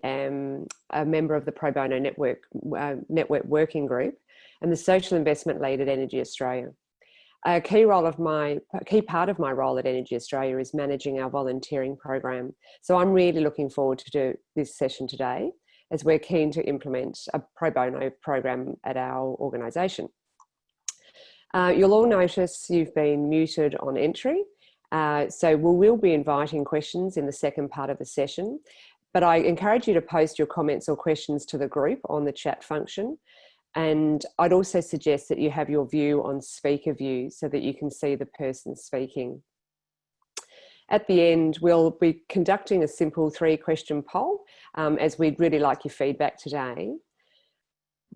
am a member of the Pro Bono Network Working Group and the Social Investment Lead at Energy Australia. A key part of my role at Energy Australia is managing our volunteering program. So I'm really looking forward to this session today, as we're keen to implement a pro bono program at our organisation. You'll all notice you've been muted on entry. So we will be inviting questions in the second part of the session, but I encourage you to post your comments or questions to the group on the chat function. And I'd also suggest that you have your view on speaker view so that you can see the person speaking. At the end, we'll be conducting a simple 3-question poll, as we'd really like your feedback today.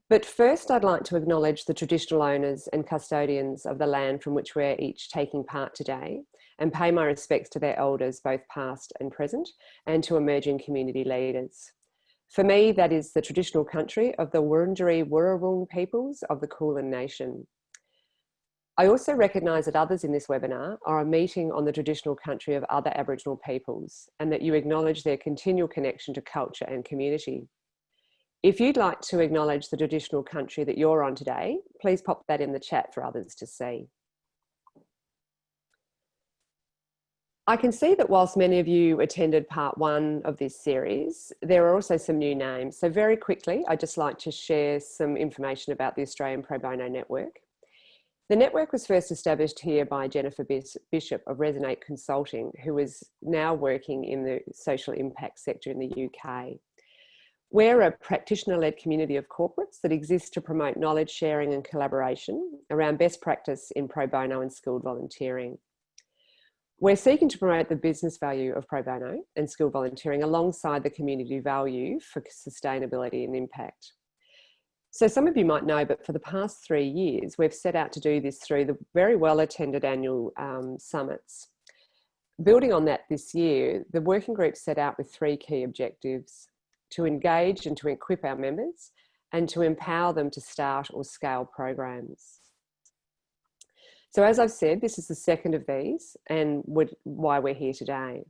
But first, I'd like to acknowledge the traditional owners and custodians of the land from which we're each taking part today, and pay my respects to their elders, both past and present, and to emerging community leaders. For me, that is the traditional country of the Wurundjeri Wurrung peoples of the Kulin Nation. I also recognise that others in this webinar are a meeting on the traditional country of other Aboriginal peoples, and that you acknowledge their continual connection to culture and community. If you'd like to acknowledge the traditional country that you're on today, please pop that in the chat for others to see. I can see that whilst many of you attended part 1 of this series, there are also some new names. So very quickly, I'd just like to share some information about the Australian Pro Bono Network. The network was first established here by Jennifer Bishop of Resonate Consulting, who is now working in the social impact sector in the UK. We're a practitioner-led community of corporates that exists to promote knowledge sharing and collaboration around best practice in pro bono and skilled volunteering. We're seeking to promote the business value of pro bono and skilled volunteering alongside the community value for sustainability and impact. So some of you might know, but for the past 3 years, we've set out to do this through the very well-attended annual summits. Building on that this year, the working group set out with 3 key objectives: to engage and to equip our members, and to empower them to start or scale programs. So as I've said, this is the second of these and why we're here today.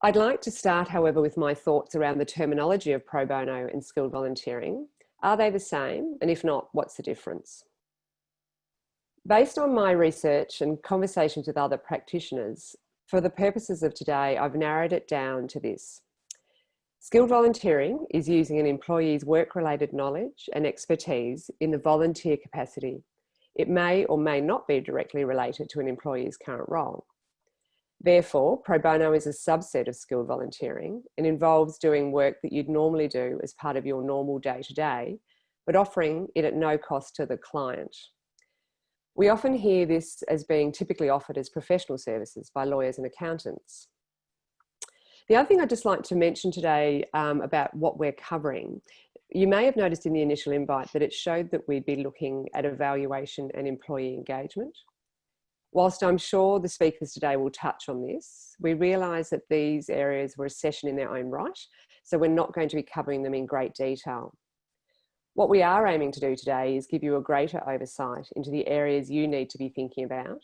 I'd like to start, however, with my thoughts around the terminology of pro bono and skilled volunteering. Are they the same? And if not, what's the difference? Based on my research and conversations with other practitioners, for the purposes of today, I've narrowed it down to this. Skilled volunteering is using an employee's work-related knowledge and expertise in the volunteer capacity. It may or may not be directly related to an employee's current role. Therefore, pro bono is a subset of skilled volunteering and involves doing work that you'd normally do as part of your normal day-to-day, but offering it at no cost to the client. We often hear this as being typically offered as professional services by lawyers and accountants. The other thing I'd just like to mention today about what we're covering, you may have noticed in the initial invite that it showed that we'd be looking at evaluation and employee engagement. Whilst I'm sure the speakers today will touch on this, we realise that these areas were a session in their own right, so we're not going to be covering them in great detail. What we are aiming to do today is give you a greater oversight into the areas you need to be thinking about,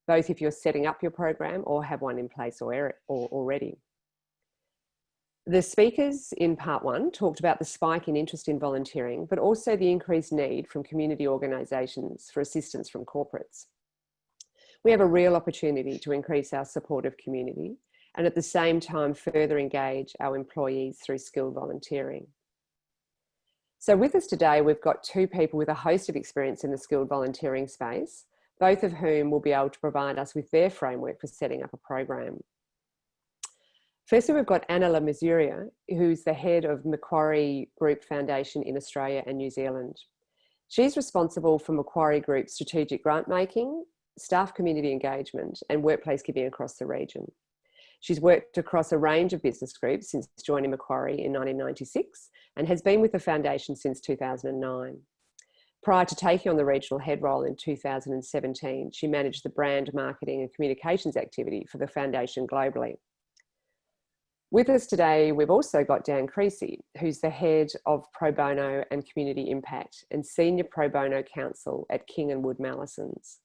both if you're setting up your program or have one in place already. The speakers in part 1 talked about the spike in interest in volunteering, but also the increased need from community organisations for assistance from corporates. We have a real opportunity to increase our supportive community and at the same time further engage our employees through skilled volunteering. So with us today, we've got 2 people with a host of experience in the skilled volunteering space, both of whom will be able to provide us with their framework for setting up a program. Firstly, we've got Anna Le Masurier, who's the head of Macquarie Group Foundation in Australia and New Zealand. She's responsible for Macquarie Group's strategic grant making, staff community engagement, and workplace giving across the region. She's worked across a range of business groups since joining Macquarie in 1996 and has been with the foundation since 2009. Prior to taking on the regional head role in 2017, she managed the brand marketing and communications activity for the foundation globally. With us today, we've also got Dan Creasey, who's the head of Pro Bono and Community Impact and Senior Pro Bono Counsel at King Wood Mallesons.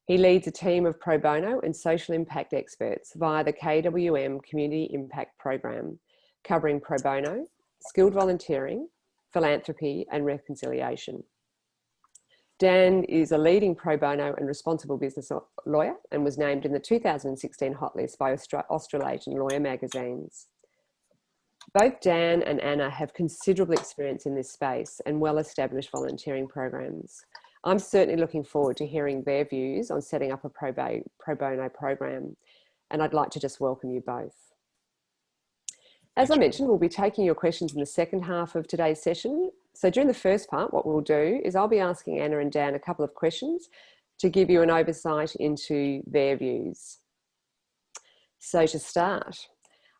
He leads a team of pro bono and social impact experts via the KWM Community Impact Program, covering pro bono, skilled volunteering, philanthropy and reconciliation. Dan is a leading pro bono and responsible business lawyer and was named in the 2016 Hot List by Australasian lawyer magazines. Both Dan and Anna have considerable experience in this space and well-established volunteering programs. I'm certainly looking forward to hearing their views on setting up a pro bono program, and I'd like to just welcome you both. As I mentioned, we'll be taking your questions in the second half of today's session. So during the first part, what we'll do is I'll be asking Anna and Dan a couple of questions to give you an oversight into their views. So to start,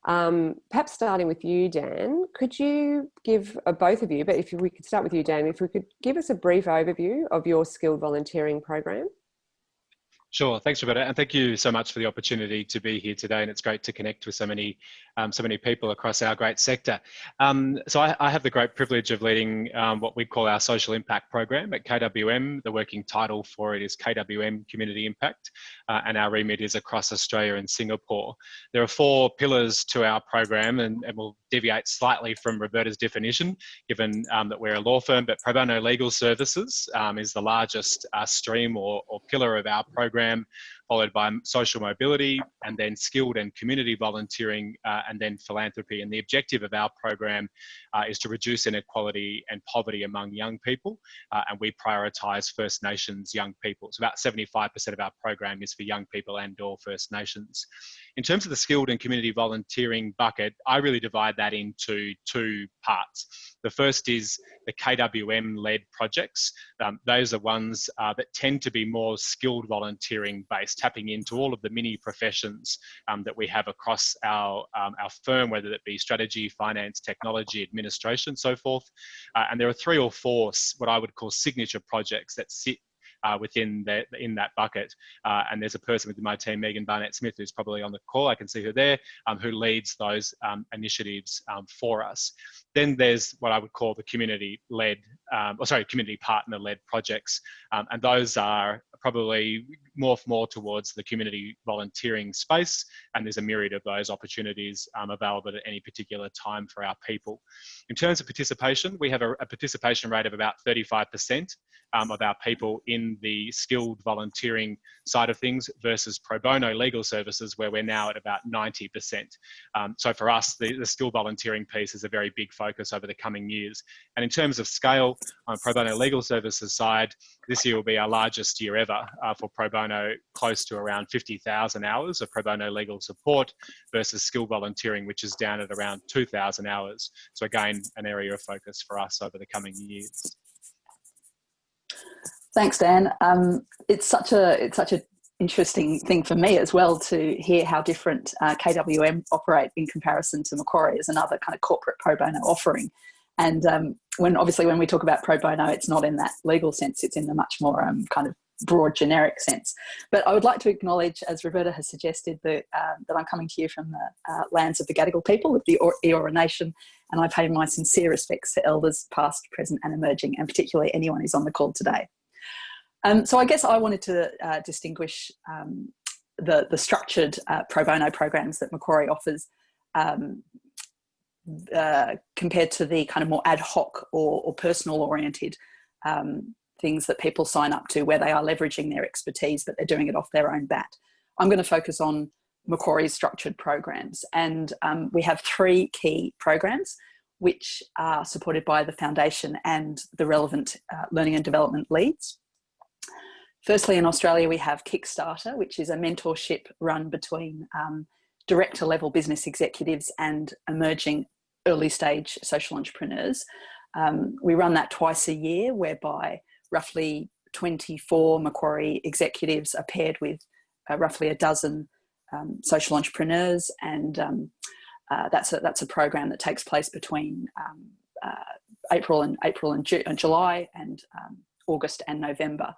perhaps starting with you, Dan, could you give, both of you, but if we could start with you, Dan, if we could give us a brief overview of your skilled volunteering program? Sure, thanks, Roberta, and thank you so much for the opportunity to be here today. And it's great to connect with so many people across our great sector. So I have the great privilege of leading what we call our social impact program at KWM. The working title for it is KWM Community Impact, and our remit is across Australia and Singapore. There are 4 pillars to our program, and we'll deviate slightly from Roberta's definition, given that we're a law firm, but pro bono legal services is the largest stream or pillar of our program, followed by social mobility, and then skilled and community volunteering, and then philanthropy. And the objective of our program is to reduce inequality and poverty among young people, and we prioritise First Nations young people. So about 75% of our program is for young people and or First Nations. In terms of the skilled and community volunteering bucket, I really divide that into 2 parts. The first is the KWM-led projects. Those are ones that tend to be more skilled volunteering based, tapping into all of the mini professions that we have across our firm, whether it be strategy, finance, technology, administration, so forth. And there are 3 or 4 what I would call signature projects that sit in that bucket. And there's a person within my team, Megan Barnett-Smith, who's probably on the call, I can see her there, who leads those initiatives for us. Then there's what I would call the community-led, community partner-led projects. And those are probably morph more towards the community volunteering space, and there's a myriad of those opportunities available at any particular time for our people. In terms of participation, we have a participation rate of about 35% of our people in the skilled volunteering side of things versus pro bono legal services, where we're now at about 90%. So for us, the skilled volunteering piece is a very big focus over the coming years. And in terms of scale, on pro bono legal services side, this year will be our largest year ever for pro bono, close to around 50,000 hours of pro bono legal support versus skilled volunteering, which is down at around 2,000 hours. So again, an area of focus for us over the coming years. Thanks, Dan. It's such a interesting thing for me as well to hear how different KWM operate in comparison to Macquarie as another kind of corporate pro bono offering. And when we talk about pro bono, it's not in that legal sense, it's in the much more kind of broad generic sense. But I would like to acknowledge, as Roberta has suggested, that I'm coming to you from the lands of the Gadigal people of the Eora Nation, and I pay my sincere respects to elders past, present and emerging, and particularly anyone who's on the call today. So I guess I wanted to distinguish the structured pro bono programs that Macquarie offers compared to the kind of more ad hoc or personal oriented things that people sign up to, where they are leveraging their expertise, but they're doing it off their own bat. I'm going to focus on Macquarie's structured programs. And we have 3 key programs which are supported by the foundation and the relevant learning and development leads. Firstly, in Australia, we have Kickstarter, which is a mentorship run between director level business executives and emerging early stage social entrepreneurs. We run that twice a year, whereby roughly 24 Macquarie executives are paired with roughly a dozen social entrepreneurs, and that's a program that takes place between April and July, and August and November.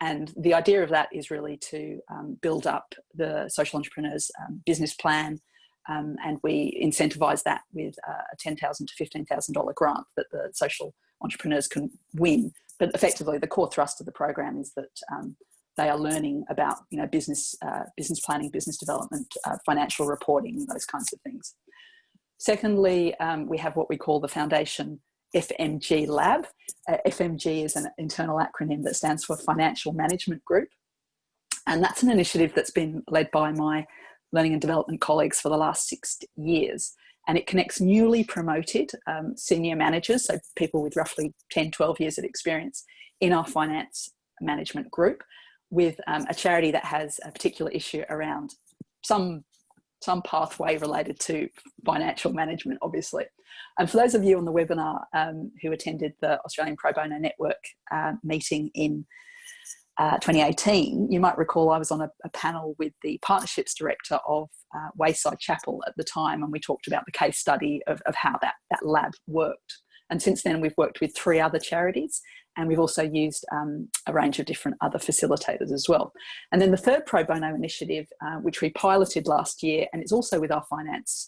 And the idea of that is really to build up the social entrepreneurs' business plan, and we incentivise that with a $10,000 to $15,000 grant that the social entrepreneurs can win. But effectively, the core thrust of the program is that they are learning about business planning, business development, financial reporting, those kinds of things. Secondly, we have what we call the Foundation FMG Lab. FMG is an internal acronym that stands for Financial Management Group. And that's an initiative that's been led by my learning and development colleagues for the last 6 years. And it connects newly promoted senior managers, so people with roughly 10, 12 years of experience in our finance management group, with a charity that has a particular issue around some pathway related to financial management, obviously. And for those of you on the webinar who attended the Australian Pro Bono Network meeting in 2018, you might recall I was on a panel with the partnerships director of Wayside Chapel at the time, and we talked about the case study of how that lab worked. And since then, we've worked with 3 other charities, and we've also used a range of different other facilitators as well. And then the third pro bono initiative, which we piloted last year, and it's also with our finance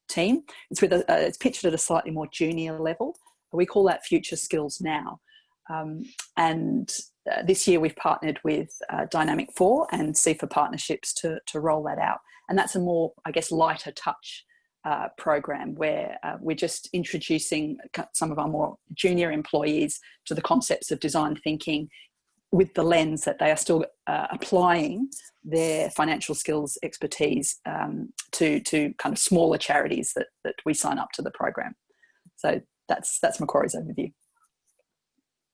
team. It's pitched at a slightly more junior level. We call that Future Skills Now. This year we've partnered with Dynamic 4 and CIFA Partnerships to roll that out. And that's a more, I guess, lighter touch program where we're just introducing some of our more junior employees to the concepts of design thinking, with the lens that they are still applying their financial skills expertise to kind of smaller charities that we sign up to the program. So that's Macquarie's overview.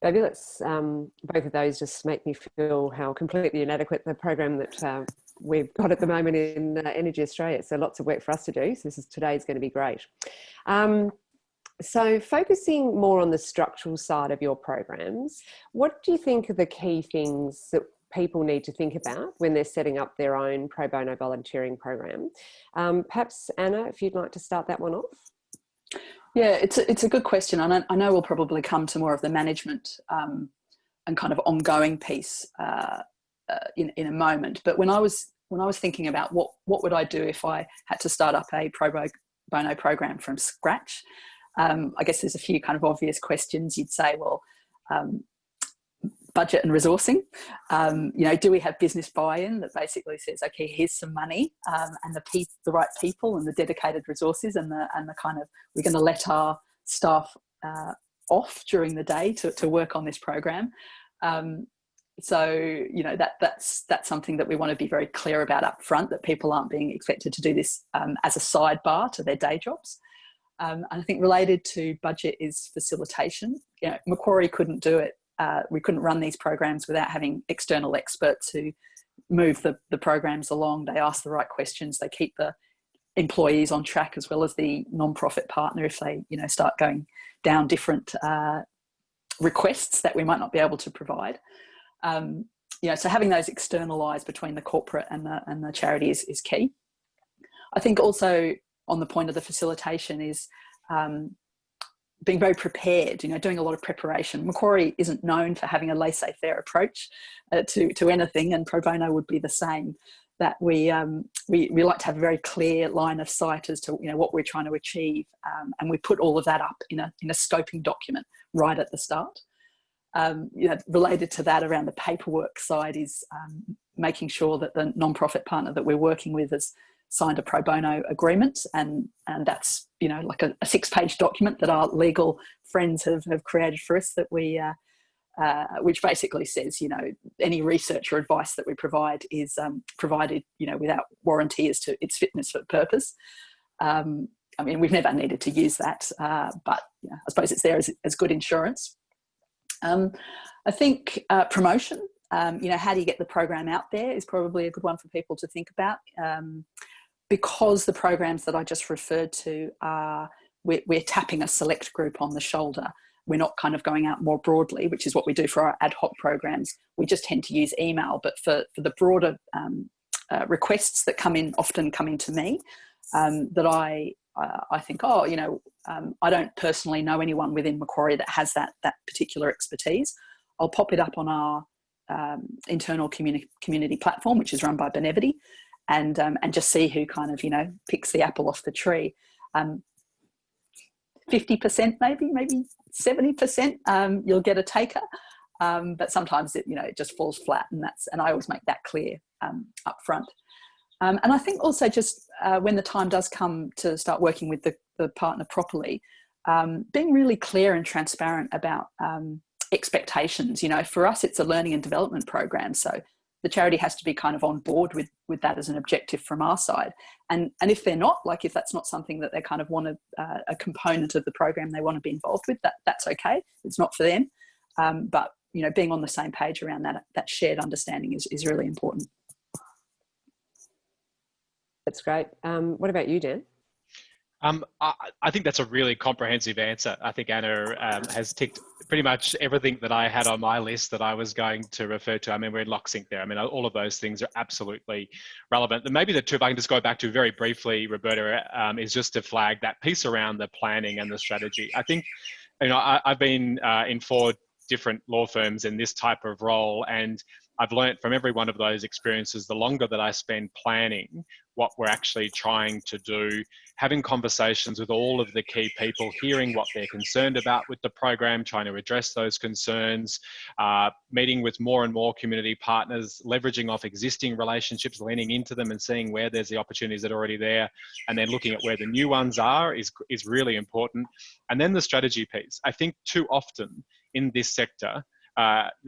Fabulous. Both of those just make me feel how completely inadequate the program that we've got at the moment in Energy Australia. So lots of work for us to do. So today's going to be great. So focusing more on the structural side of your programs, what do you think are the key things that people need to think about when they're setting up their own pro bono volunteering program? Perhaps, Anna, if you'd like to start that one off. Yeah, it's a good question. I know we'll probably come to more of the management and kind of ongoing piece in a moment. But when I was thinking about what would I do if I had to start up a pro bono program from scratch, I guess there's a few kind of obvious questions. You'd say, well, budget and resourcing. Do we have business buy-in that basically says, okay, here's some money and the right people and the dedicated resources and the kind of, we're going to let our staff off during the day to work on this program. So that's something that we want to be very clear about up front, that people aren't being expected to do this as a sidebar to their day jobs. And I think related to budget is facilitation. Macquarie couldn't do it. We couldn't run these programs without having external experts who move the programs along. They ask the right questions. They keep the employees on track, as well as the non-profit partner if they start going down different requests that we might not be able to provide. So having those externalised between the corporate and the charity is key. I think also on the point of the facilitation is being very prepared, doing a lot of preparation. Macquarie isn't known for having a laissez-faire approach to anything, and pro bono would be the same. That we like to have a very clear line of sight as to what we're trying to achieve, and we put all of that up in a scoping document right at the start. Related to that, around the paperwork side, is making sure that the non-profit partner that we're working with has signed a pro bono agreement, and that's like a 6-page document that our legal friends have created for us, that we which basically says any research or advice that we provide is provided without warranty as to its fitness for purpose. We've never needed to use that, but I suppose it's there as good insurance. I think promotion, how do you get the program out there, is probably a good one for people to think about. Because the programs that I just referred to we're tapping a select group on the shoulder. We're not kind of going out more broadly, which is what we do for our ad hoc programs. We just tend to use email, but for the broader requests that often come into me, that I think, I don't personally know anyone within Macquarie that has that particular expertise. I'll pop it up on our internal community platform, which is run by Benevity, and just see who kind of picks the apple off the tree. 50% maybe 70% you'll get a taker, but sometimes it just falls flat, and I always make that clear up front. And I think also just when the time does come to start working with the partner properly, being really clear and transparent about expectations. You know, for us, it's a learning and development program. So the charity has to be kind of on board with that as an objective from our side. And if they're not, like if that's not something that they kind of want a component of the program they want to be involved with, that's okay. It's not for them. But, you know, being on the same page around that shared understanding is really important. That's great. What about you, Dan? I think that's a really comprehensive answer. I think Anna has ticked pretty much everything that I had on my list that I was going to refer to. I mean, we're in lock-sync there. I mean, all of those things are absolutely relevant. And maybe the two, if I can just go back to very briefly, Roberta, is just to flag that piece around the planning and the strategy. I think, you know, I've been in 4 different law firms in this type of role, and I've learned from every one of those experiences, the longer that I spend planning what we're actually trying to do, having conversations with all of the key people, hearing what they're concerned about with the program, trying to address those concerns, meeting with more and more community partners, leveraging off existing relationships, leaning into them and seeing where there's the opportunities that are already there, and then looking at where the new ones are is really important. And then the strategy piece. I think too often in this sector,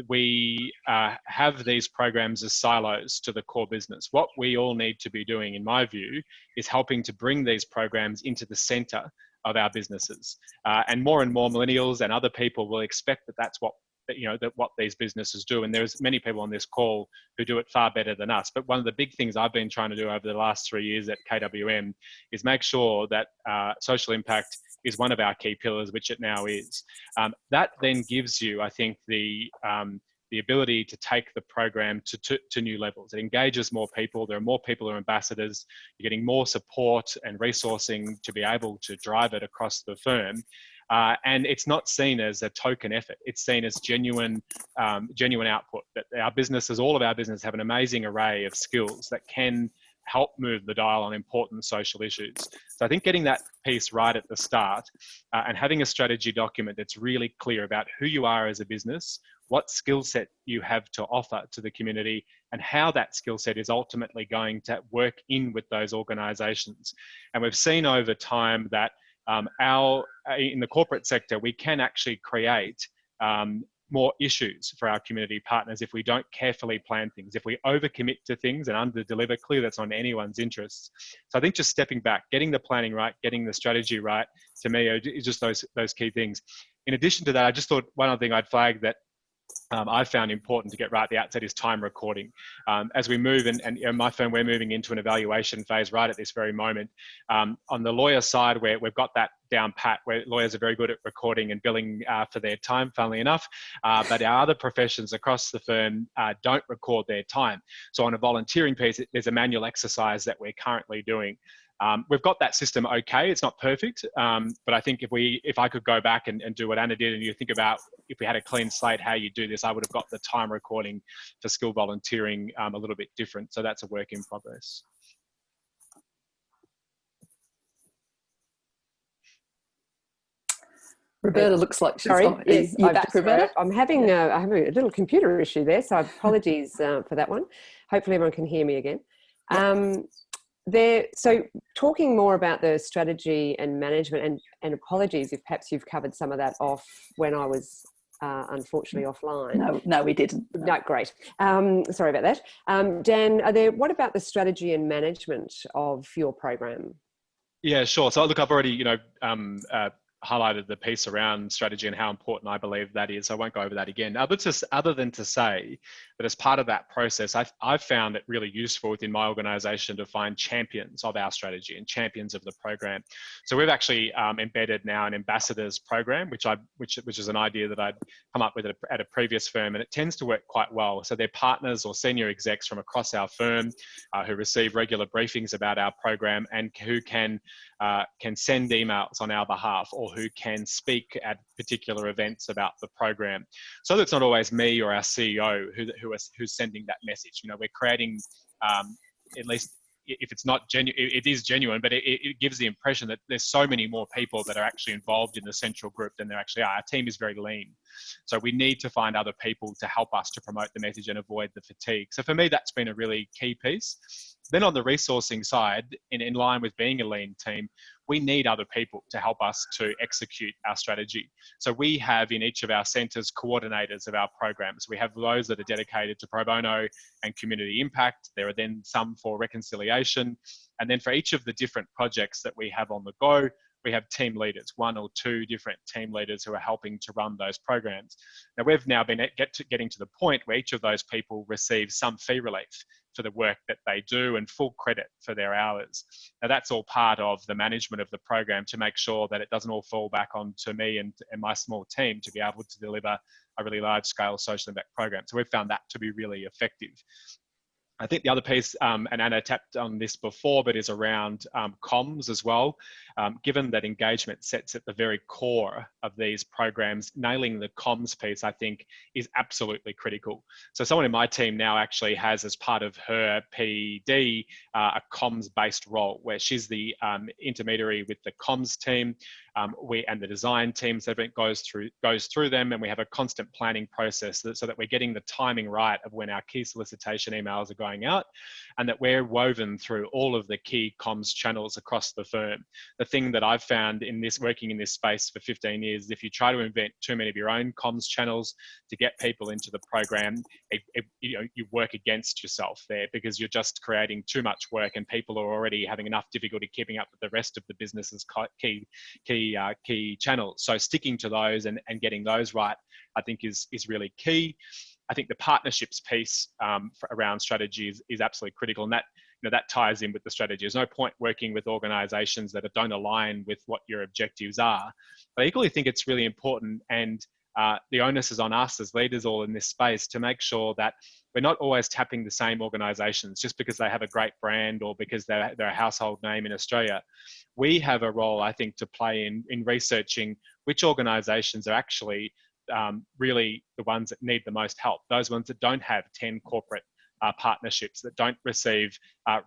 we have these programs as silos to the core business. What we all need to be doing, in my view, is helping to bring these programs into the centre of our businesses. And more millennials and other people will expect that that's what, you know, that what these businesses do. And there's many people on this call who do it far better than us. But one of the big things I've been trying to do over the last 3 years at KWM is make sure that social impact is one of our key pillars, which it now is. That then gives you, I think, the ability to take the program to new levels. It engages more people. There are more people who are ambassadors. You're getting more support and resourcing to be able to drive it across the firm. And it's not seen as a token effort. It's seen as genuine output. That our businesses, all of our businesses, have an amazing array of skills that can help move the dial on important social issues. So I think getting that piece right at the start and having a strategy document that's really clear about who you are as a business, what skill set you have to offer to the community, and how that skill set is ultimately going to work in with those organisations. And we've seen over time that in the corporate sector, we can actually create more issues for our community partners if we don't carefully plan things. If we overcommit to things and under-deliver, clearly that's not in anyone's interests. So I think just stepping back, getting the planning right, getting the strategy right, to me, is just those key things. In addition to that, I just thought one other thing I'd flag that I found important to get right at the outset is time recording. As we move, and you know, my firm, we're moving into an evaluation phase right at this very moment. On the lawyer side, where we've got that down pat, where lawyers are very good at recording and billing for their time, funnily enough, but our other professions across the firm don't record their time. So on a volunteering piece, there's a manual exercise that we're currently doing. We've got that system okay. It's not perfect, but I think if I could go back and do what Anna did, and you think about if we had a clean slate, how you do this, I would have got the time recording for skill volunteering a little bit different. So that's a work in progress. Roberta looks like she's sorry. Yes, you back, Roberta? I'm having a little computer issue there, so apologies for that one. Hopefully everyone can hear me again. So talking more about the strategy and management, and apologies if perhaps you've covered some of that off when I was unfortunately offline. No, we didn't. No, great. Sorry about that. Dan, what about the strategy and management of your program? Yeah, sure. So look, I've already, highlighted the piece around strategy and how important I believe that is. I won't go over that again. Other than to say that as part of that process, I've found it really useful within my organisation to find champions of our strategy and champions of the program. So we've actually embedded now an ambassadors program, which is an idea that I'd come up with at a previous firm, and it tends to work quite well. So they're partners or senior execs from across our firm who receive regular briefings about our program and who can send emails on our behalf, or who can speak at particular events about the program. So it's not always me or our CEO who's sending that message. We're creating, at least if it's not genuine, it is genuine, but it gives the impression that there's so many more people that are actually involved in the central group than there actually are. Our team is very lean. So we need to find other people to help us to promote the message and avoid the fatigue. So for me, that's been a really key piece. Then on the resourcing side, in line with being a lean team, we need other people to help us to execute our strategy. So we have in each of our centres coordinators of our programs. We have those that are dedicated to pro bono and community impact. There are then some for reconciliation. And then for each of the different projects that we have on the go, we have team leaders, 1 or 2 different team leaders who are helping to run those programs. Now we've now been getting to the point where each of those people receives some fee relief for the work that they do and full credit for their hours. Now that's all part of the management of the program to make sure that it doesn't all fall back onto me and my small team to be able to deliver a really large scale social impact program. So we've found that to be really effective. I think the other piece, and Anna tapped on this before, but is around comms as well. Given that engagement sits at the very core of these programs, nailing the comms piece, I think, is absolutely critical. So someone in my team now actually has, as part of her PD, a comms-based role, where she's the intermediary with the comms team, and the design team, so everything goes through them, and we have a constant planning process so that we're getting the timing right of when our key solicitation emails are going out, and that we're woven through all of the key comms channels across the firm. The thing that I've found in this, working in this space for 15 years, is if you try to invent too many of your own comms channels to get people into the program, you work against yourself there, because you're just creating too much work and people are already having enough difficulty keeping up with the rest of the business's key channels. So sticking to those and getting those right, I think is really key. I think the partnerships piece around strategy is absolutely critical, and that that ties in with the strategy. There's no point working with organisations that don't align with what your objectives are. But I equally think it's really important, and the onus is on us as leaders all in this space to make sure that we're not always tapping the same organisations just because they have a great brand or because they're a household name in Australia. We have a role, I think, to play in researching which organisations are actually really the ones that need the most help, those ones that don't have 10 corporate partnerships, that don't receive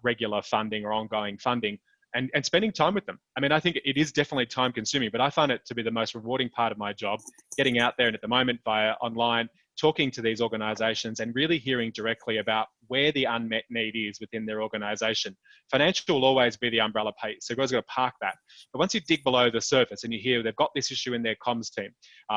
regular funding or ongoing funding, and spending time with them. I mean, I think it is definitely time consuming, but I find it to be the most rewarding part of my job, getting out there and at the moment via online, talking to these organisations and really hearing directly about where the unmet need is within their organisation. Financial will always be the umbrella piece, so you've always got to park that. But once you dig below the surface and you hear they've got this issue in their comms team,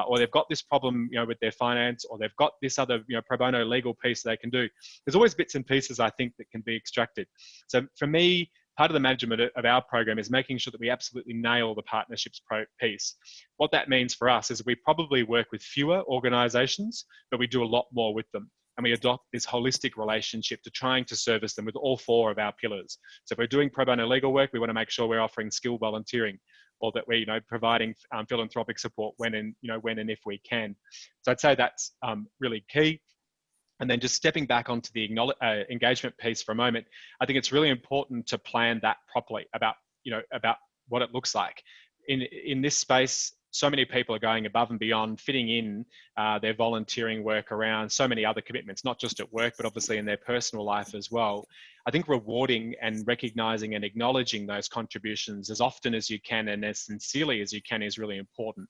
or they've got this problem, with their finance, or they've got this other, pro bono legal piece they can do, there's always bits and pieces, I think, that can be extracted. So for me, part of the management of our program is making sure that we absolutely nail the partnerships piece. What that means for us is we probably work with fewer organisations, but we do a lot more with them. And we adopt this holistic relationship to trying to service them with all 4 of our pillars. So if we're doing pro bono legal work, we want to make sure we're offering skill volunteering, or that we're providing philanthropic support when and if we can. So I'd say that's really key. And then just stepping back onto the engagement piece for a moment, I think it's really important to plan that properly about what it looks like. In this space, so many people are going above and beyond, fitting in their volunteering work around so many other commitments, not just at work, but obviously in their personal life as well. I think rewarding and recognising and acknowledging those contributions as often as you can and as sincerely as you can is really important.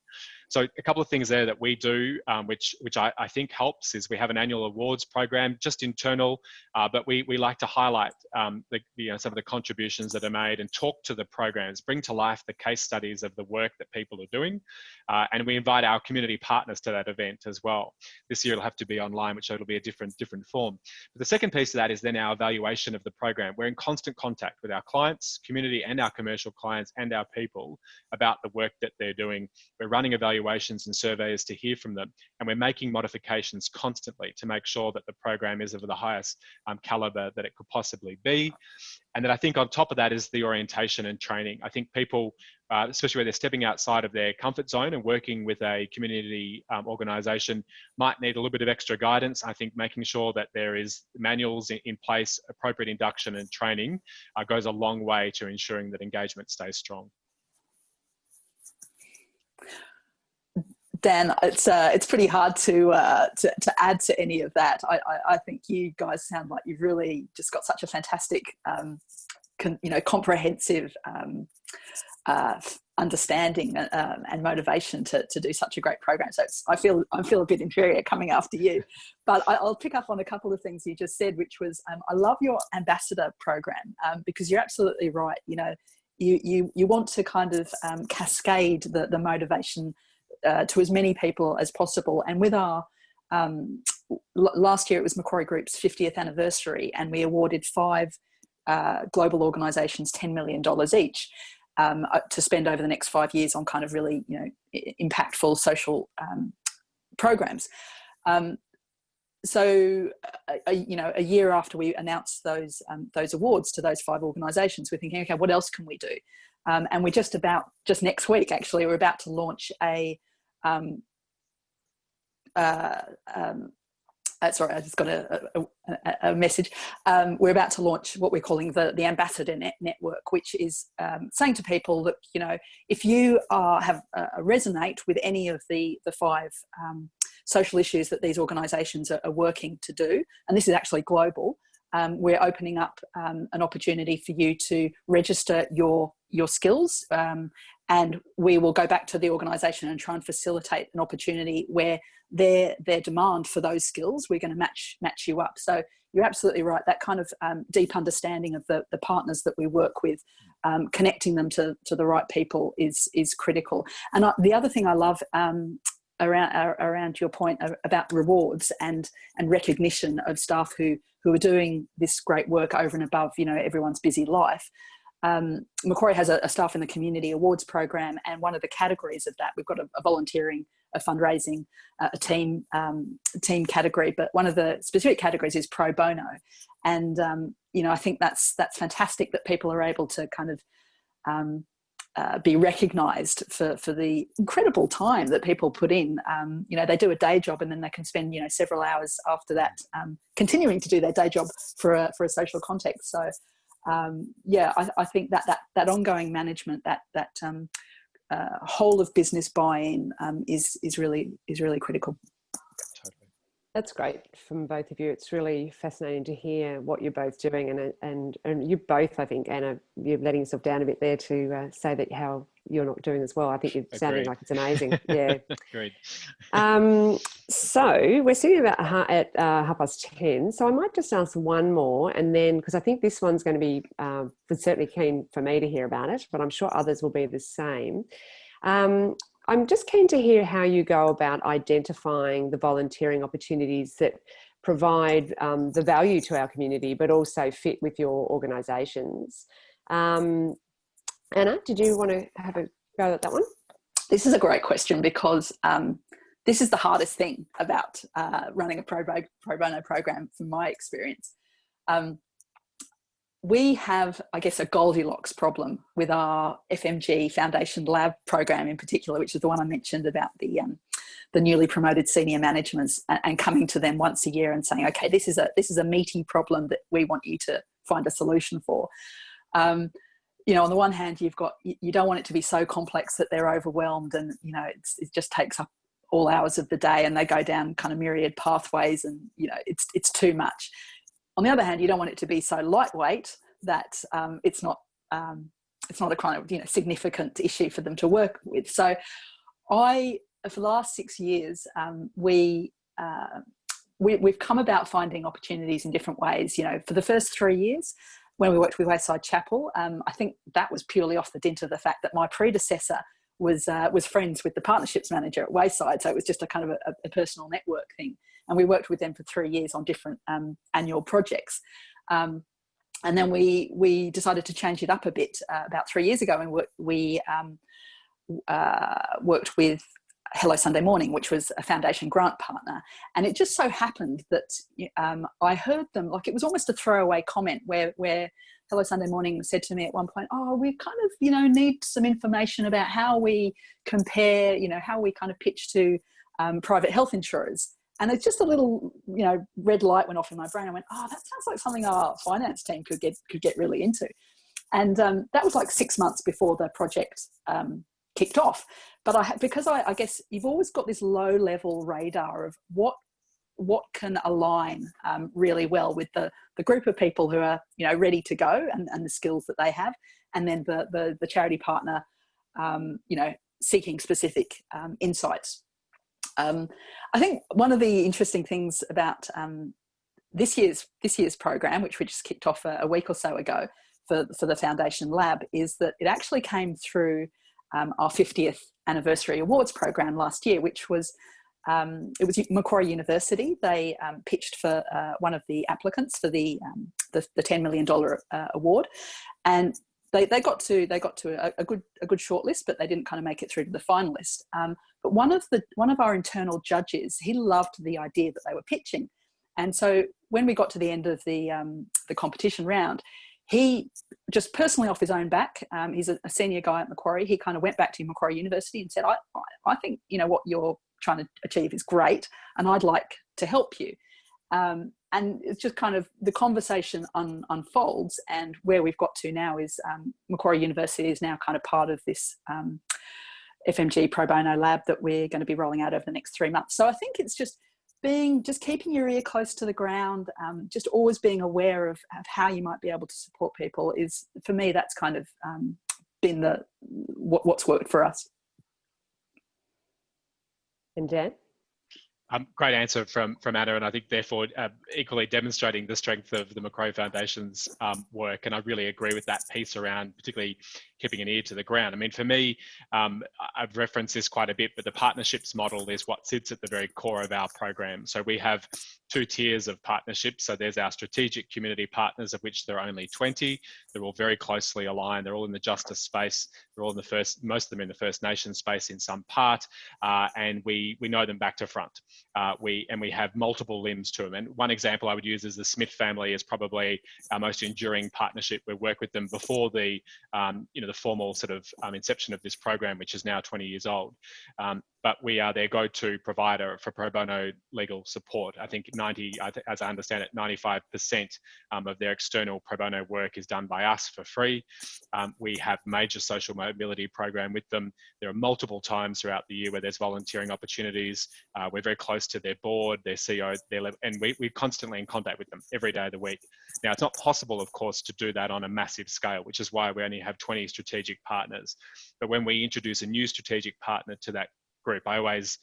So a couple of things there that we do, which I think helps, is we have an annual awards program, just internal, but we like to highlight some of the contributions that are made and talk to the programs, bring to life the case studies of the work that people are doing, and we invite our community partners to that event as well. This year it'll have to be online, which it'll be a different form. But the second piece of that is then our evaluation of the program. We're in constant contact with our clients, community, and our commercial clients and our people about the work that they're doing. We're running evaluations and surveys to hear from them, and we're making modifications constantly to make sure that the program is of the highest caliber that it could possibly be. And then I think on top of that is the orientation and training. I think people, especially where they're stepping outside of their comfort zone and working with a community organisation, might need a little bit of extra guidance. I think making sure that there is manuals in place, appropriate induction and training goes a long way to ensuring that engagement stays strong. Dan, it's pretty hard to add to any of that. I think you guys sound like you've really just got such a fantastic, comprehensive understanding and motivation to do such a great program. So I feel a bit inferior coming after you, but I'll pick up on a couple of things you just said, which was I love your ambassador program, because you're absolutely right. you want to kind of cascade the motivation to as many people as possible. And with our last year, it was Macquarie Group's 50th anniversary, and we awarded 5 global organisations $10 million each to spend over the next 5 years on kind of really, impactful social programs. So, a year after we announced those awards to those 5 organisations, we're thinking, okay, what else can we do? And we're just next week, actually, we're about to launch sorry, I just got a message. We're about to launch what we're calling the Ambassador Network, which is saying to people that, if you resonate with any of the 5 social issues that these organisations are working to do, and this is actually global, we're opening up an opportunity for you to register your skills, and we will go back to the organisation and try and facilitate an opportunity where their demand for those skills, we're going to match you up. So you're absolutely right. That kind of deep understanding of the partners that we work with, connecting them to the right people is critical. And the other thing I love around your point about rewards and recognition of staff who are doing this great work over and above, everyone's busy life. Macquarie has a staff in the community awards program, and one of the categories of that, we've got a volunteering, a fundraising, a team category, but one of the specific categories is pro bono. And I think that's fantastic that people are able to kind of be recognised for the incredible time that people put in. They do a day job, and then they can spend several hours after that continuing to do their day job for a social context. So I think that ongoing management, that whole of business buy-in is really critical. Totally. That's great from both of you. It's really fascinating to hear what you're both doing, and you both, I think, Anna, you're letting yourself down a bit there to say that how you're not doing as well. I think you're sounding like it's amazing. Yeah. Great. So we're sitting about at 10:30. So I might just ask one more, and then, because I think this one's going to be certainly keen for me to hear about it, but I'm sure others will be the same. I'm just keen to hear how you go about identifying the volunteering opportunities that provide the value to our community, but also fit with your organisations. Anna, did you want to have a go at that one? This is a great question, because this is the hardest thing about running a pro bono program from my experience. We have, I guess, a Goldilocks problem with our FMG Foundation Lab program in particular, which is the one I mentioned about the newly promoted senior managements, and coming to them once a year and saying, okay, this is a meaty problem that we want you to find a solution for. On the one hand, you don't want it to be so complex that they're overwhelmed, and it just takes up all hours of the day, and they go down kind of myriad pathways, and it's too much. On the other hand, you don't want it to be so lightweight that it's not a kind of significant issue for them to work with. So, for the last 6 years, we've come about finding opportunities in different ways. For the first 3 years, when we worked with Wayside Chapel, I think that was purely off the dint of the fact that my predecessor was friends with the partnerships manager at Wayside, so it was just a kind of a personal network thing. And we worked with them for 3 years on different annual projects. And then we decided to change it up a bit about 3 years ago, and we worked with Hello Sunday Morning, which was a foundation grant partner. And it just so happened that I heard them, like it was almost a throwaway comment where Hello Sunday Morning said to me at one point, oh, we kind of, need some information about how we compare, how we kind of pitch to private health insurers. And it's just a little, red light went off in my brain. I went, oh, that sounds like something our finance team could get really into. And that was like 6 months before the project kicked off. But because I guess you've always got this low level radar of what can align really well with the group of people who are, ready to go, and the skills that they have. And then the charity partner, seeking specific insights. I think one of the interesting things about this year's program, which we just kicked off a week or so ago, for the Foundation Lab is that it actually came through our 50th anniversary awards program last year, which was it was Macquarie University. They pitched for one of the applicants for the $10 million award, and they got to a good shortlist, but they didn't kind of make it through to the finalist. But one of our internal judges, he loved the idea that they were pitching, and so when we got to the end of the competition round, he just personally off his own back, he's a senior guy at Macquarie. He kind of went back to Macquarie University and said, I think what you're trying to achieve is great, and I'd like to help you. And it's just kind of the conversation unfolds, and where we've got to now is Macquarie University is now kind of part of this FMG Pro Bono Lab that we're going to be rolling out over the next 3 months. So I think it's just keeping your ear close to the ground, just always being aware of how you might be able to support people is, for me, that's kind of been what's worked for us. And Dan? Great answer from Anna, and I think therefore equally demonstrating the strength of the Macquarie Foundation's work. And I really agree with that piece around particularly keeping an ear to the ground. I mean, for me, I've referenced this quite a bit, but the partnerships model is what sits at the very core of our program. So we have 2 tiers of partnerships. So there's our strategic community partners, of which there are only 20. They're all very closely aligned. They're all in the justice space. They're all in most of them in the First Nations space in some part, and we know them back to front. We have multiple limbs to them. And one example I would use is the Smith family is probably our most enduring partnership. We worked with them before the formal sort of inception of this program, which is now 20 years old. But we are their go-to provider for pro bono legal support. I think as I understand it, 95% of their external pro bono work is done by us for free. We have major social mobility program with them. There are multiple times throughout the year where there's volunteering opportunities. We're very close to their board, their CEO, and we're constantly in contact with them every day of the week. Now, it's not possible, of course, to do that on a massive scale, which is why we only have 20 strategic partners. But when we introduce a new strategic partner to that group, I always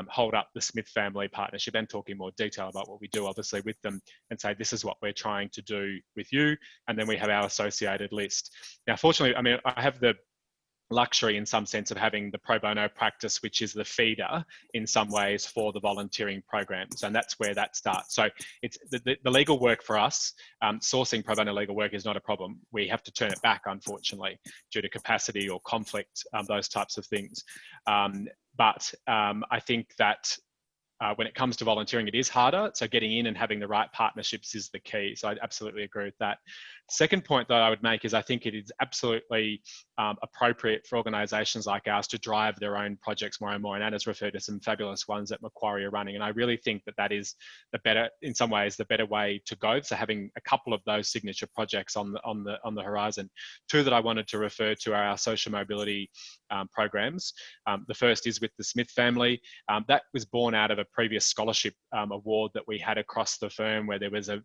hold up the Smith family partnership and talk in more detail about what we do, obviously, with them, and say, this is what we're trying to do with you. And then we have our associated list. Now, fortunately, I mean, I have the luxury in some sense of having the pro bono practice, which is the feeder in some ways for the volunteering programs, and that's where that starts. So it's the legal work for us. Sourcing pro bono legal work is not a problem. We have to turn it back, unfortunately, due to capacity or conflict, those types of things. But I think that when it comes to volunteering, it is harder. So getting in and having the right partnerships is the key. So I absolutely agree with that. Second point that I would make is I think it is absolutely appropriate for organisations like ours to drive their own projects more and more. And Anna's referred to some fabulous ones that Macquarie are running. And I really think that is in some ways, the better way to go. So having a couple of those signature projects on the horizon. 2 that I wanted to refer to are our social mobility programs. The first is with the Smith family. That was born out of a previous scholarship award that we had across the firm, where there was a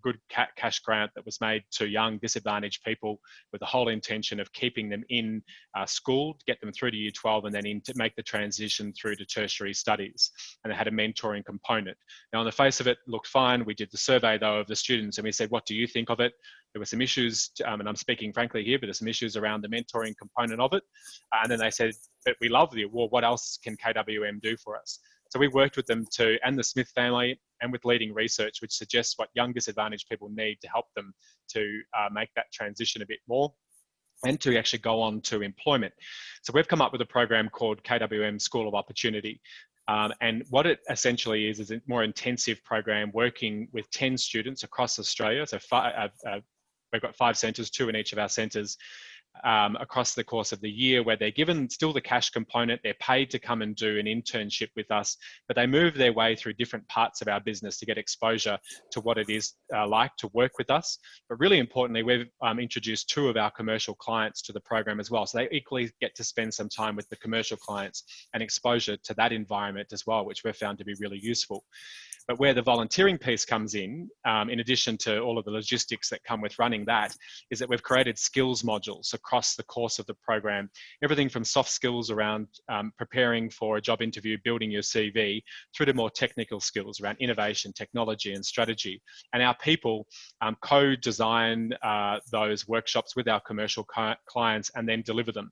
good cash grant that was made to young disadvantaged people with the whole intention of keeping them in school, to get them through to year 12 and then to make the transition through to tertiary studies. And it had a mentoring component. Now, on the face of it, looked fine. We did the survey though of the students and we said, what do you think of it? There were some issues, and I'm speaking frankly here, but there's some issues around the mentoring component of it. And then they said, but we love the award. What else can KWM do for us? So we worked with them and the Smith family, and with leading research, which suggests what young disadvantaged people need to help them to make that transition a bit more and to actually go on to employment. So we've come up with a program called KWM School of Opportunity. And what it essentially is a more intensive program working with 10 students across Australia. So we've got 5 centres, 2 in each of our centres, across the course of the year, where they're given still the cash component. They're paid to come and do an internship with us, but they move their way through different parts of our business to get exposure to what it is like to work with us. But really importantly, we've introduced 2 of our commercial clients to the program as well. So they equally get to spend some time with the commercial clients and exposure to that environment as well, which we've found to be really useful. But where the volunteering piece comes in addition to all of the logistics that come with running that, is that we've created skills modules across the course of the program. Everything from soft skills around preparing for a job interview, building your CV, through to more technical skills around innovation, technology and strategy. And our people co-design those workshops with our commercial clients and then deliver them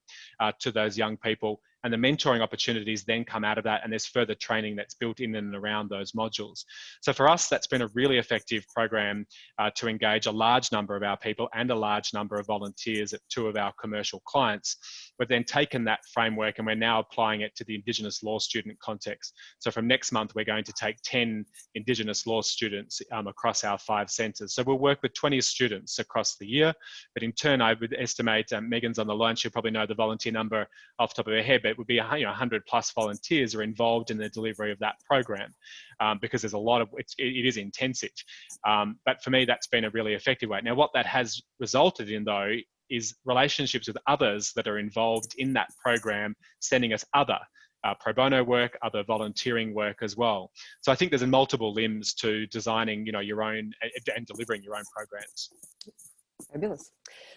to those young people. And the mentoring opportunities then come out of that, and there's further training that's built in and around those modules. So for us, that's been a really effective program to engage a large number of our people and a large number of volunteers at 2 of our commercial clients. We've then taken that framework and we're now applying it to the Indigenous law student context. So from next month, we're going to take 10 Indigenous law students across our 5 centres. So we'll work with 20 students across the year, but in turn, I would estimate, Megan's on the line, she'll probably know the volunteer number off the top of her head, but it would be 100 plus volunteers are involved in the delivery of that program because there's a lot of, it is intensive. But for me, that's been a really effective way. Now, what that has resulted in though, is relationships with others that are involved in that program, sending us other pro bono work, other volunteering work as well. So I think there's multiple limbs to designing, your own and delivering your own programs. Fabulous.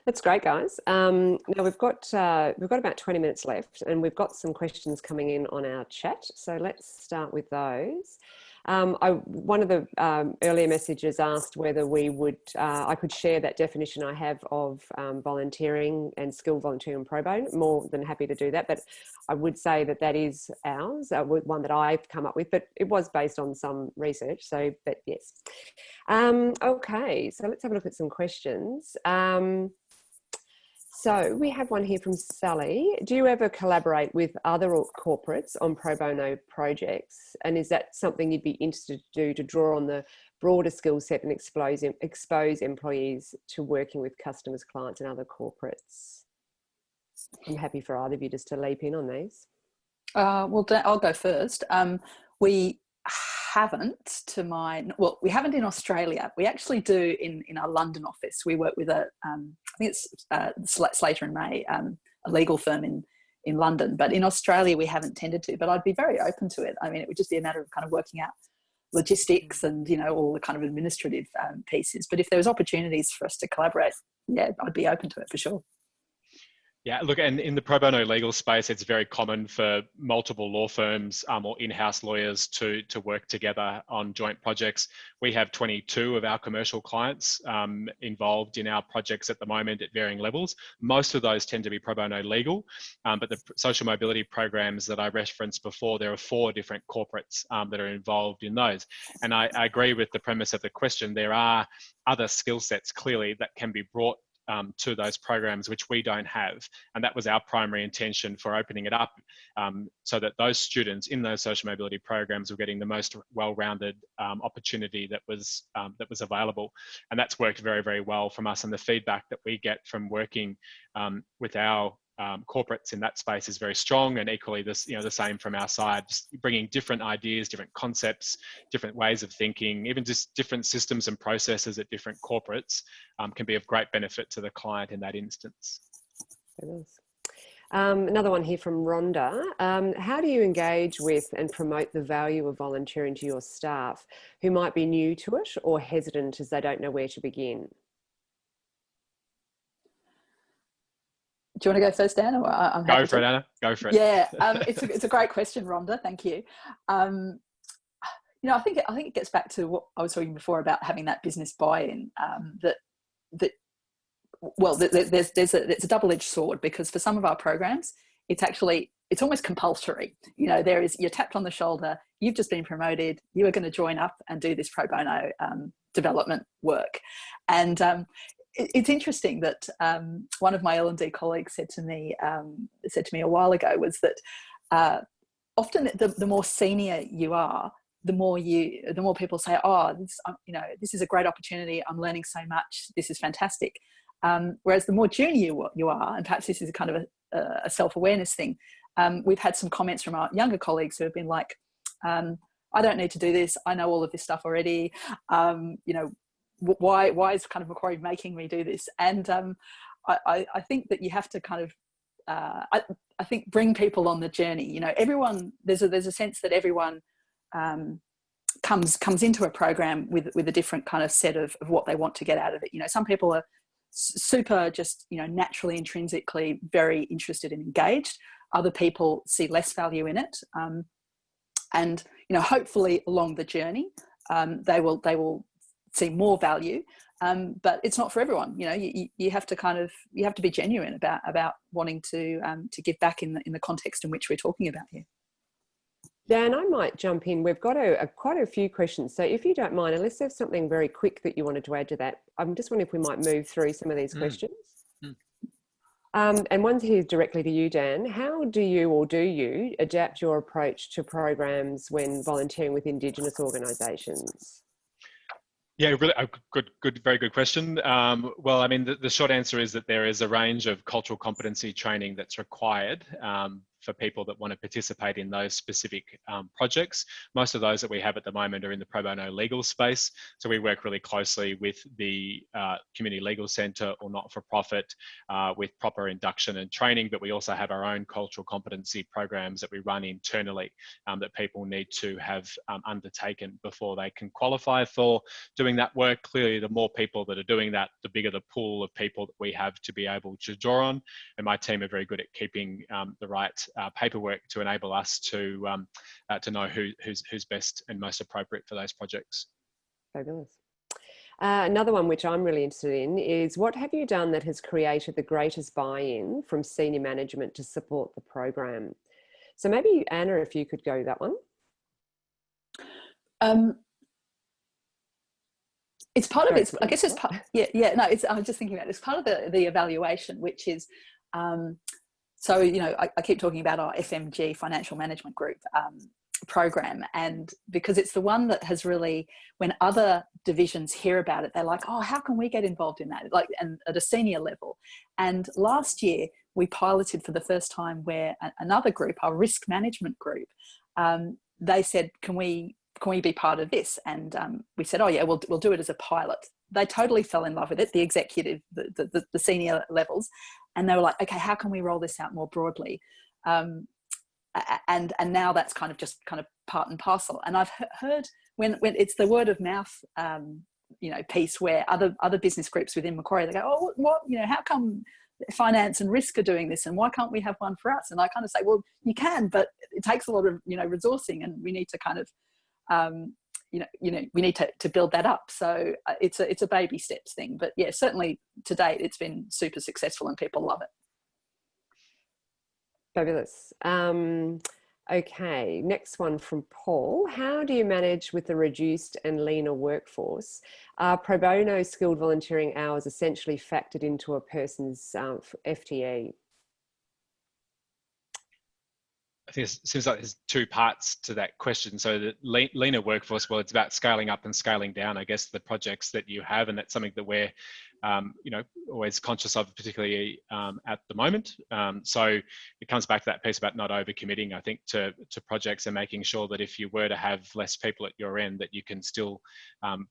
That's great, guys. Now we've got about 20 minutes left, and we've got some questions coming in on our chat. So let's start with those. One of the earlier messages asked whether I could share that definition I have of volunteering and skilled volunteering pro bono. More than happy to do that, but I would say that is ours, one that I've come up with, but it was based on some research. So, but yes. Okay, so let's have a look at some questions. So we have one here from Sally. Do you ever collaborate with other corporates on pro bono projects? And is that something you'd be interested to do to draw on the broader skill set and expose employees to working with customers, clients and other corporates? I'm happy for either of you just to leap in on these. Well, I'll go first. We haven't we haven't in Australia. We actually do in our London office. We work with I think it's Slater and May, a legal firm in London, but in Australia we haven't tended to, but I'd be very open to it. I mean, it would just be a matter of kind of working out logistics and, all the kind of administrative pieces. But if there was opportunities for us to collaborate, yeah, I'd be open to it for sure. Yeah, look, and in the pro bono legal space, it's very common for multiple law firms or in-house lawyers to work together on joint projects. We have 22 of our commercial clients involved in our projects at the moment at varying levels. Most of those tend to be pro bono legal, but the social mobility programs that I referenced before, there are 4 different corporates that are involved in those. And I agree with the premise of the question. There are other skill sets clearly that can be brought to those programs which we don't have, and that was our primary intention for opening it up, so that those students in those social mobility programs were getting the most well-rounded opportunity that was available, and that's worked very, very well from us. And the feedback that we get from working with our corporates in that space is very strong, and equally the same from our side, just bringing different ideas, different concepts, different ways of thinking, even just different systems and processes at different corporates can be of great benefit to the client in that instance. Another one here from Rhonda. How do you engage with and promote the value of volunteering to your staff who might be new to it or hesitant as they don't know where to begin? Do you want to go first, Anna? I'm happy for it, Anna. Go for it. Yeah, it's a great question, Rhonda. Thank you. I think it gets back to what I was talking before about having that business buy-in. There's a double-edged sword, because for some of our programs, it's almost compulsory. You're tapped on the shoulder. You've just been promoted. You are going to join up and do this pro bono development work, and it's interesting that one of my L&D colleagues said to me a while ago was that often the more senior you are, the more people say, "Oh, this is a great opportunity. I'm learning so much. This is fantastic." Whereas the more junior you are, and perhaps this is kind of a self-awareness thing, we've had some comments from our younger colleagues who have been like, "I don't need to do this. I know all of this stuff already. Why is kind of Macquarie making me do this?" And I think that you have to kind of I think bring people on the journey. Everyone, there's a sense that everyone comes into a program with a different kind of set of what they want to get out of it. You know, some people are super just, you know, naturally, intrinsically very interested and engaged. Other people see less value in it. And, you know, hopefully along the journey, they will see more value. But it's not for everyone. You know, you have to be genuine about wanting to give back in the context in which we're talking about here. Dan, I might jump in. We've got quite a few questions. So if you don't mind, unless there's something very quick that you wanted to add to that, I'm just wondering if we might move through some of these questions. And one's here directly to you, Dan. How do you adapt your approach to programs when volunteering with Indigenous organisations? Yeah, really, very good question. Well, I mean, the short answer is that there is a range of cultural competency training that's required for people that want to participate in those specific projects. Most of those that we have at the moment are in the pro bono legal space. So we work really closely with the community legal centre or not-for-profit with proper induction and training, but we also have our own cultural competency programs that we run internally that people need to have undertaken before they can qualify for doing that work. Clearly, the more people that are doing that, the bigger the pool of people that we have to be able to draw on. And my team are very good at keeping the right paperwork to enable us to know who's best and most appropriate for those projects. Fabulous. Another one which I'm really interested in is, what have you done that has created the greatest buy-in from senior management to support the program? So maybe Anna, if you could go that one. It's part of it. I guess it's part. Yeah. No, I was just thinking about it. It's part of the evaluation, which is. So, you know, I keep talking about our FMG Financial Management Group program, and because it's the one that has really, when other divisions hear about it, they're like, oh, how can we get involved in that? Like, and at a senior level. And last year we piloted for the first time where another group, our risk management group, they said, can we be part of this? And we said, oh yeah, we'll do it as a pilot. They totally fell in love with it, the executive, the senior levels. And they were like, okay, how can we roll this out more broadly? And now that's kind of part and parcel. And I've heard when it's the word of mouth, you know, piece where other business groups within Macquarie, they go, oh, what, you know, how come finance and risk are doing this, and why can't we have one for us? And I kind of say, well, you can, but it takes a lot of, you know, resourcing, and we need to kind of, you know, we need to build that up. So it's a baby steps thing, but yeah, certainly to date it's been super successful and people love it. Fabulous. Okay, next one from Paul. How do you manage with the reduced and leaner workforce? Are pro bono skilled volunteering hours essentially factored into a person's FTE? I think it seems like there's two parts to that question. So the leaner workforce, well, it's about scaling up and scaling down, I guess, the projects that you have, and that's something that we're, you know, always conscious of, particularly at the moment. So it comes back to that piece about not overcommitting, I think, to projects, and making sure that if you were to have less people at your end, that you can still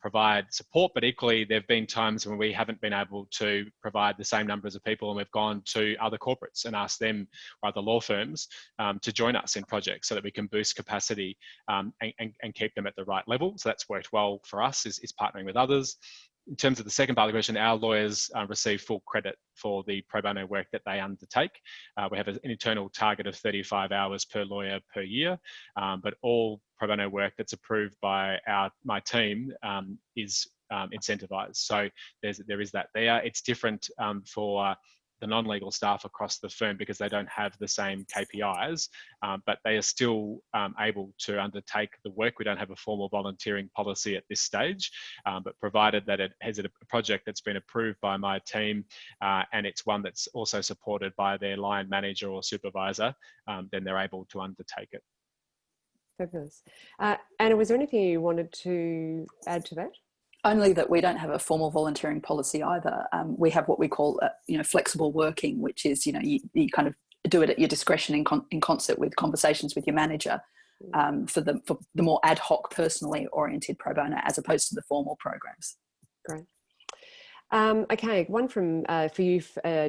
provide support. But equally, there have been times when we haven't been able to provide the same numbers of people, and we've gone to other corporates and asked them, or other law firms, to join us in projects so that we can boost capacity and keep them at the right level. So that's worked well for us, is partnering with others. In terms of the second part of the question, our lawyers receive full credit for the pro bono work that they undertake. We have an internal target of 35 hours per lawyer per year, but all pro bono work that's approved by my team is incentivised. So there is that there. It's different for the non-legal staff across the firm because they don't have the same KPIs, but they are still able to undertake the work. We don't have a formal volunteering policy at this stage, but provided that it has a project that's been approved by my team and it's one that's also supported by their line manager or supervisor, then they're able to undertake it. Fabulous. Anna, was there anything you wanted to add to that? Only that we don't have a formal volunteering policy either. We have what we call, you know, flexible working, which is, you know, you kind of do it at your discretion in concert with conversations with your manager for the more ad hoc, personally oriented pro bono, as opposed to the formal programs. Great. Okay, one from for you,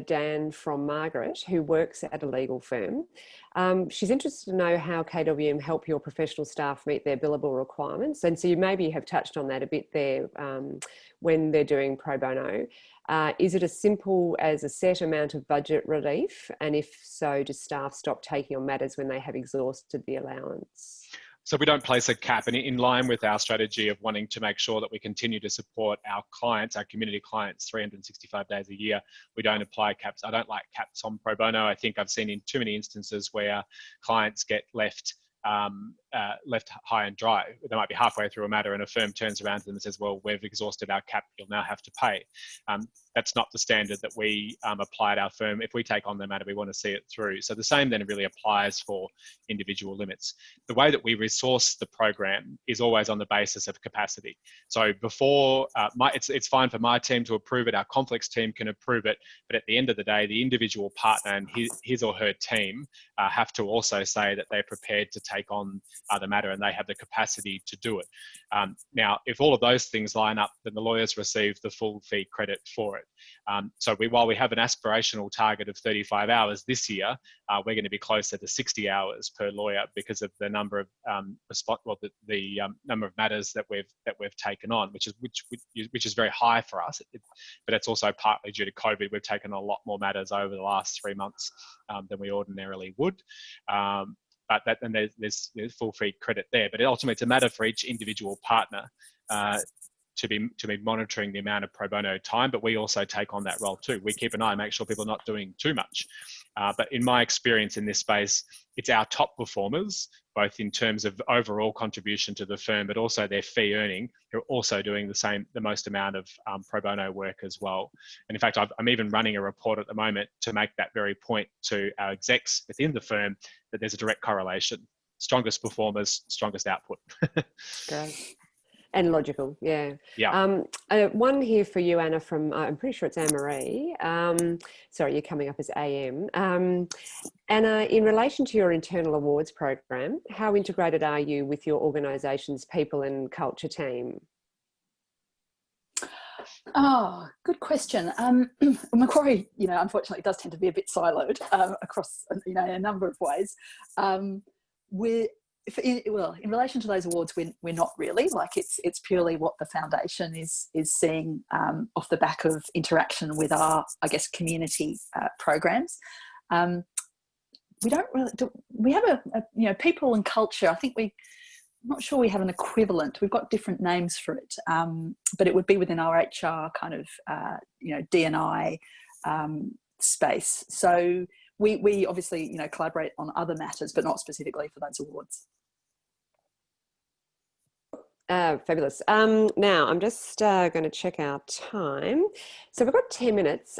Dan, from Margaret, who works at a legal firm. She's interested to know how KWM help your professional staff meet their billable requirements. And so you maybe have touched on that a bit there when they're doing pro bono. Is it as simple as a set amount of budget relief? And if so, do staff stop taking on matters when they have exhausted the allowance? So we don't place a cap, and in line with our strategy of wanting to make sure that we continue to support our clients, our community clients, 365 days a year, we don't apply caps. I don't like caps on pro bono. I think I've seen in too many instances where clients get left high and dry. They might be halfway through a matter and a firm turns around to them and says, well, we've exhausted our cap, you'll now have to pay. That's not the standard that we apply at our firm. If we take on the matter, we want to see it through. So the same then really applies for individual limits. The way that we resource the program is always on the basis of capacity. So before, it's fine for my team to approve it, our conflicts team can approve it, but at the end of the day, the individual partner and his or her team have to also say that they're prepared to take on the matter and they have the capacity to do it. Now, if all of those things line up, then the lawyers receive the full fee credit for it. So while we have an aspirational target of 35 hours this year, we're going to be closer to 60 hours per lawyer because of the number of number of matters that we've taken on, which is very high for us. But it's also partly due to COVID. We've taken a lot more matters over the last 3 months than we ordinarily would. But there's full fee credit there. But ultimately, it's a matter for each individual partner to be monitoring the amount of pro bono time, but we also take on that role too. We keep an eye, make sure people are not doing too much. But in my experience in this space, it's our top performers, both in terms of overall contribution to the firm, but also their fee earning, who are also doing the most amount of pro bono work as well. And in fact, I'm even running a report at the moment to make that very point to our execs within the firm, that there's a direct correlation. Strongest performers, strongest output. Great. And logical, yeah. Yeah. One here for you, Anna, from, I'm pretty sure it's Anne-Marie. Sorry, you're coming up as AM. Anna, in relation to your internal awards program, how integrated are you with your organisation's people and culture team? Oh, good question. Macquarie, unfortunately does tend to be a bit siloed across, in a number of ways. In relation to those awards, we're not really. Like it's purely what the foundation is seeing off the back of interaction with our, I guess, community programs. We don't really we have a people and culture. I think I'm not sure we have an equivalent. We've got different names for it, but it would be within our HR kind of D&I space. So we obviously collaborate on other matters, but not specifically for those awards. Fabulous. Now I'm just going to check our time. So we've got 10 minutes.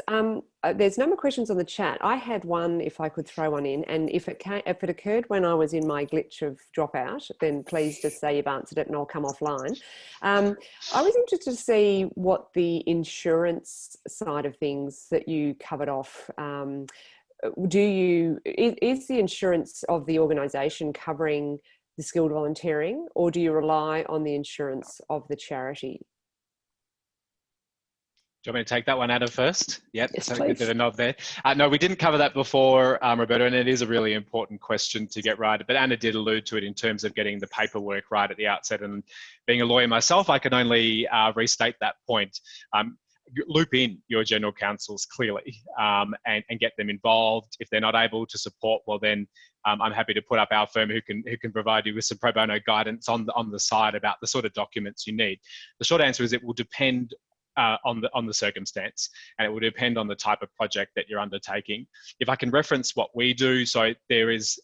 There's no more questions on the chat. I had one, if I could throw one in, and if it occurred when I was in my glitch of dropout, then please just say you've answered it and I'll come offline. I was interested to see what the insurance side of things that you covered off. Is the insurance of the organisation covering the skilled volunteering, or do you rely on the insurance of the charity? Do you want me to take that one out of first? Yep, yes, so please. a bit of a nod there. No, we didn't cover that before, Roberta, and it is a really important question to get right. But Anna did allude to it in terms of getting the paperwork right at the outset. And being a lawyer myself, I can only restate that point. Loop in your general counsels clearly and get them involved. If they're not able to support, well then I'm happy to put up our firm who can provide you with some pro bono guidance on the side about the sort of documents you need. The short answer is it will depend on the circumstance, and it will depend on the type of project that you're undertaking. If I can reference what we do, so there is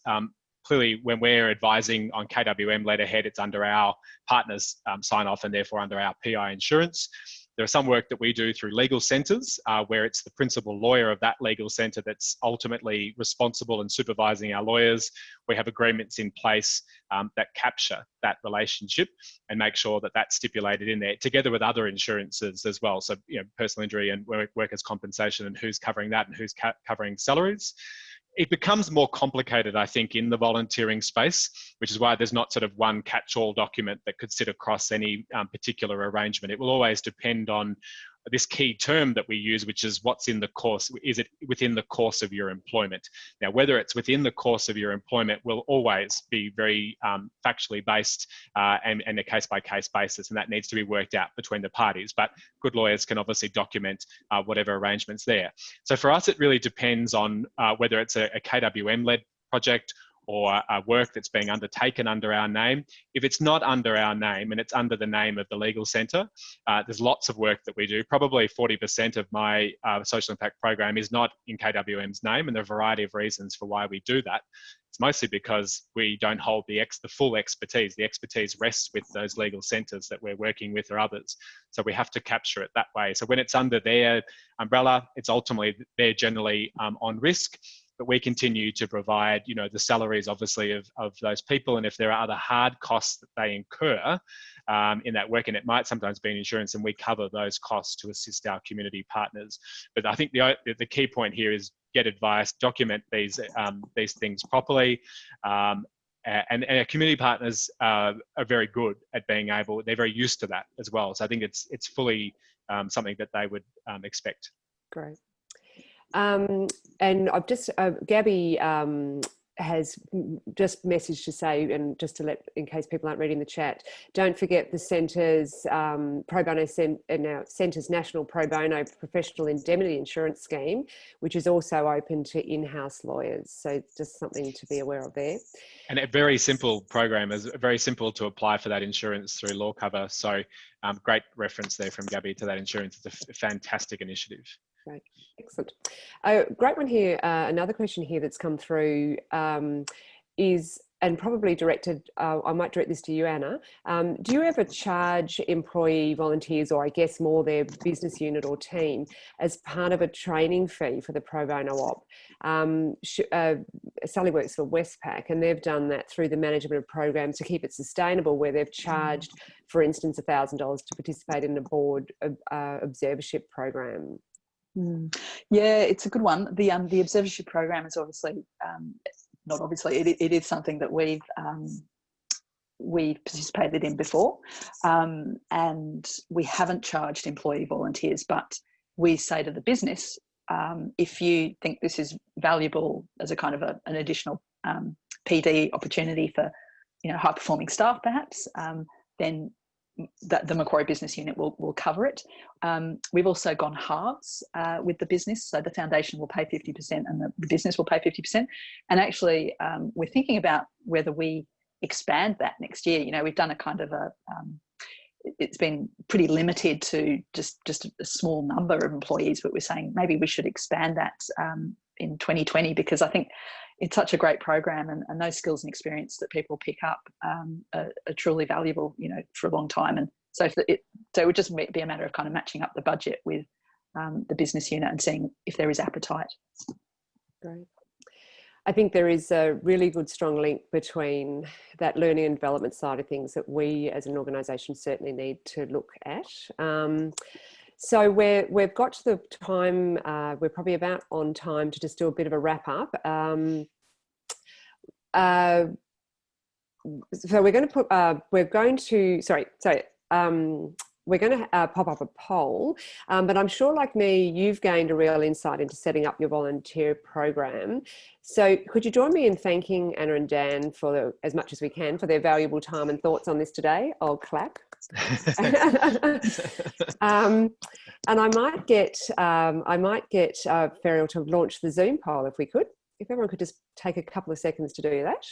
clearly when we're advising on KWM letterhead, it's under our partners sign off and therefore under our PI insurance. There's some work that we do through legal centres where it's the principal lawyer of that legal centre that's ultimately responsible and supervising our lawyers. We have agreements in place that capture that relationship and make sure that that's stipulated in there, together with other insurances as well. So, personal injury and workers' compensation, and who's covering that and who's covering salaries. It becomes more complicated, I think, in the volunteering space, which is why there's not sort of one catch-all document that could sit across any particular arrangement. It will always depend on this key term that we use, which is what's in the course. Is it within the course of your employment? Now, whether it's within the course of your employment will always be very factually based and a case-by-case basis, and that needs to be worked out between the parties. But good lawyers can obviously document whatever arrangements there. So for us, it really depends on whether it's a KWM-led project or work that's being undertaken under our name. If it's not under our name and it's under the name of the legal centre, there's lots of work that we do. Probably 40% of my social impact program is not in KWM's name, and there are a variety of reasons for why we do that. It's mostly because we don't hold the full expertise. The expertise rests with those legal centres that we're working with or others. So we have to capture it that way. So when it's under their umbrella, it's ultimately, they're generally on risk. But we continue to provide, you know, the salaries obviously of those people, and if there are other hard costs that they incur in that work, and it might sometimes be in insurance, and we cover those costs to assist our community partners. But I think the key point here is get advice, document these things properly, and our community partners are very good at being able. They're very used to that as well. So I think it's fully something that they would expect. Great. And I've just, Gabby has just messaged to say, and just to let, in case people aren't reading the chat, don't forget the Centre's Pro Bono Centre's National Pro Bono Professional Indemnity Insurance Scheme, which is also open to in-house lawyers. So just something to be aware of there. And a very simple program, is very simple to apply for that insurance through Law Cover. So great reference there from Gabby to that insurance. It's a fantastic initiative. Great, excellent. Great one here. Another question here that's come through is, and probably directed, I might direct this to you, Anna. Do you ever charge employee volunteers, or I guess more their business unit or team, as part of a training fee for the pro bono op? Sally works for Westpac, and they've done that through the management of programs to keep it sustainable, where they've charged, for instance, $1,000 to participate in a board observership program. Yeah, it's a good one. The observership program is obviously not obviously. It is something that we've participated in before, and we haven't charged employee volunteers. But we say to the business, if you think this is valuable as a kind of an additional PD opportunity for, you know, high performing staff, perhaps, then that the Macquarie business unit will cover it. We've also gone halves with the business, so the foundation will pay 50% and the business will pay 50%. And actually, we're thinking about whether we expand that next year. You know, we've done a kind of it's been pretty limited to just a small number of employees, but we're saying maybe we should expand that in 2020, because I think it's such a great program, and those skills and experience that people pick up are truly valuable, you know, for a long time. And so it would just be a matter of kind of matching up the budget with the business unit and seeing if there is appetite. Great. I think there is a really good strong link between that learning and development side of things that we as an organisation certainly need to look at. So we've got to the time, we're probably about on time to just do a bit of a wrap up. So we're going to put, we're going to pop up a poll, but I'm sure, like me, you've gained a real insight into setting up your volunteer program. So could you join me in thanking Anna and Dan for as much as we can for their valuable time and thoughts on this today? I'll clap. And I might get Ferriel to launch the Zoom poll if we could. If everyone could just take a couple of seconds to do that.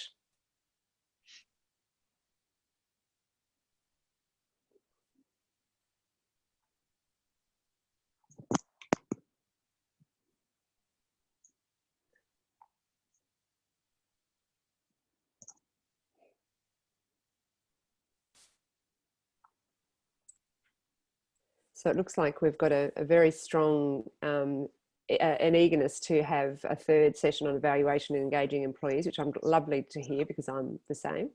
So it looks like we've got a very strong an eagerness to have a third session on evaluation and engaging employees, which I'm lovely to hear because I'm the same.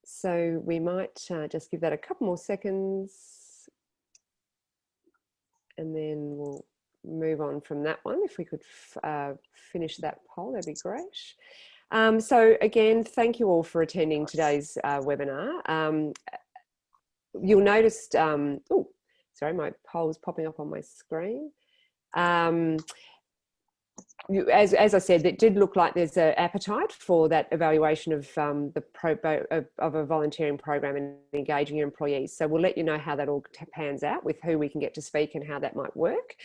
So we might just give that a couple more seconds and then we'll move on from that one. If we could finish that poll, that'd be great. So again, thank you all for attending today's webinar. You'll notice, sorry, my poll's popping up on my screen. As I said, it did look like there's an appetite for that evaluation of of a volunteering program and engaging your employees. So we'll let you know how that all pans out, with who we can get to speak and how that might work.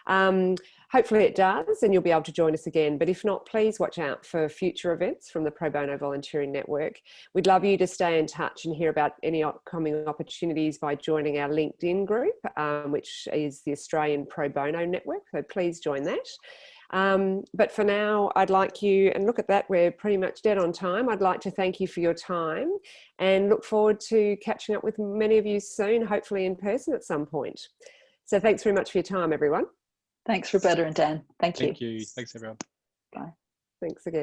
Hopefully it does, and you'll be able to join us again. But if not, please watch out for future events from the Pro Bono Volunteering Network. We'd love you to stay in touch and hear about any upcoming opportunities by joining our LinkedIn group, which is the Australian Pro Bono Network. So please join that. But for now, I'd like you, and look at that, we're pretty much dead on time. I'd like to thank you for your time and look forward to catching up with many of you soon, hopefully in person at some point. So thanks very much for your time, everyone. Thanks, Roberta and Dan. Thank you. Thank you. Thanks, everyone. Bye. Thanks again.